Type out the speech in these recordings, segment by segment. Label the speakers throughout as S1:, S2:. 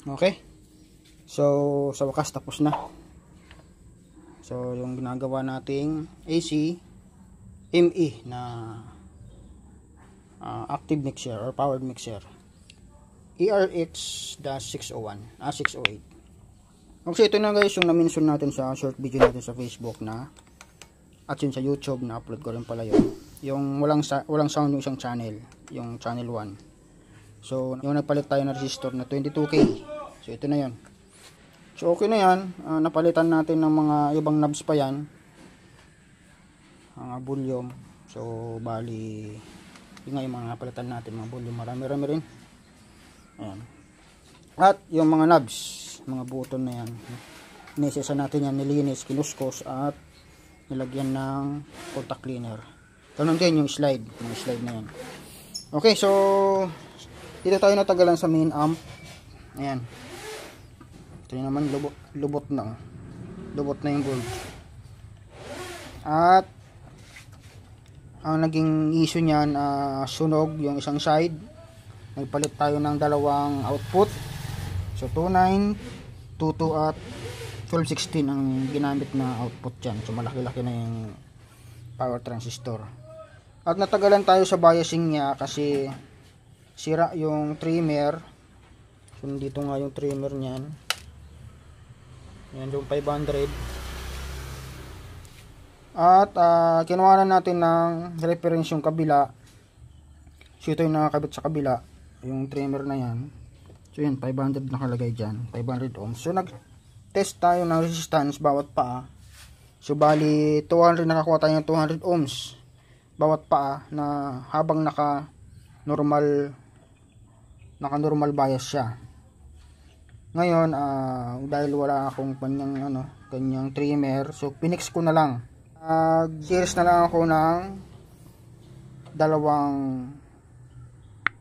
S1: Okay. So, sa wakas tapos na. So, yung ginagawa nating AC ME na active mixer or powered mixer. ERX-601, 608. Okay, ito na guys yung na-mention natin sa short video natin sa Facebook na at yun sa YouTube na upload ko rin pala yun. Yung walang sound yung isang channel, yung channel 1. So, yung nagpalit tayo na resistor na 22K. So, ito na yun. So, okay na yan. Napalitan natin ng mga ibang knobs pa yan. Mga volume. So, bali, yun nga yung mga napalitan natin, mga volume. Marami-rami rin. Ayan. At yung mga knobs, mga button na yan. Inesesa natin yan, nilinis, kinuskos, at nilagyan ng contact cleaner. Ganun din yung slide. Yung slide na yan. Okay, so, dito tayo natagalan sa main amp. Ayan. Ito naman lubot na. Lubot na yung gold. At ang naging issue niyan, sunog yung isang side. Nagpalit tayo ng dalawang output. So 29, 22 at 1216 ang ginamit na output diyan. So malaki-laki na yung power transistor. At natagalan tayo sa biasing niya kasi sira yung trimmer. So dito nga yung trimmer niyan. Yan yung 500. At kinuha na natin ng reference yung kabila. So ito yung nakakabit sa kabila, yung trimmer na yan. So yan, 500 nakalagay dyan, 500 ohms. So nag-test tayo ng resistance bawat paa. So bali 200, nakakuha tayo ng 200 ohms bawat paa na habang naka normal bias siya. Ngayon, dahil wala akong kanyang trimmer, so pinix ko na lang. Series na lang ako ng dalawang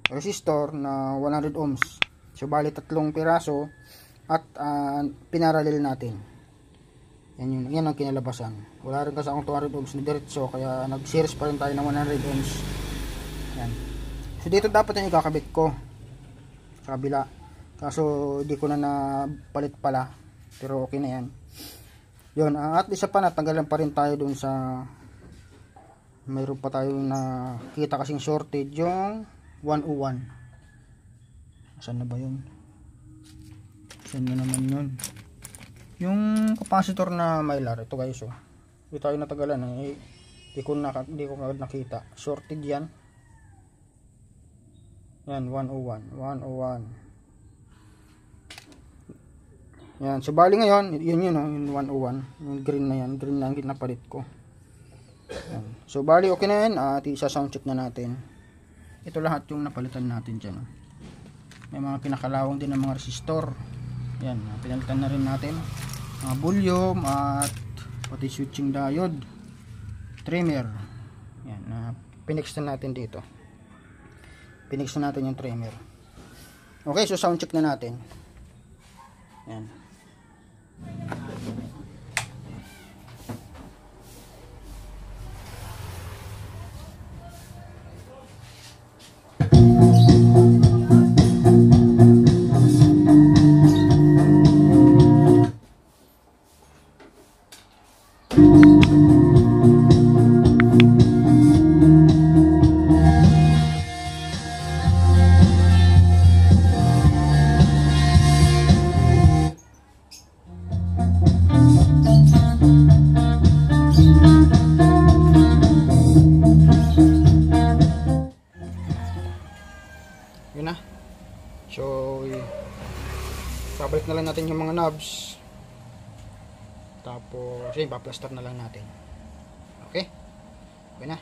S1: resistor na 100 ohms. So bali 3 piraso at pinarallel natin. Yan ang kinalabasan. Wala rin kasi akong 200 ohms na diretso, kaya nag-series pa rin tayo ng 100 ohms. Yan. So dito dapat yung ikakabit ko sa kabila. Kaso di ko na napalit pala, pero okay na yan. Yun, at isa pa, natanggalan pa rin tayo dun sa mayroon pa tayong nakita kasing shortage, yung 101. Saan na ba yun? Saan na naman yun? Yung capacitor na Mylar, ito guys, oh. Hindi tayo natanggalan, di ko nakita. Shortage yan. Yan, 101. Yan, so bali ngayon, yun yung 101, yung green na yan, green lang napalit ko. Yan. So bali okay na yan, at isa sound check na natin. Ito lahat yung napalitan natin dyan. May mga pinakalawang din ng mga resistor. Yan, pinalitan na rin natin. Mga volume at pati switching diode, trimmer. Yan, pinix na natin dito. Pinix na natin yung trimmer. Okay, so sound check na natin. Yan. Yun na. So babalik na lang natin yung mga knobs, tapos yun, paplaster na lang natin. Okay, okay na.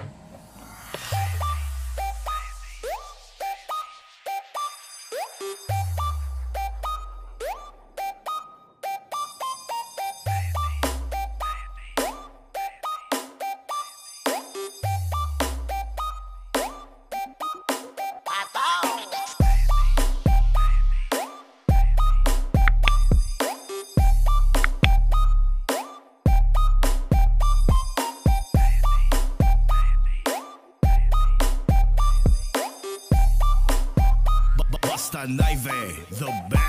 S2: Basta Naive, the best.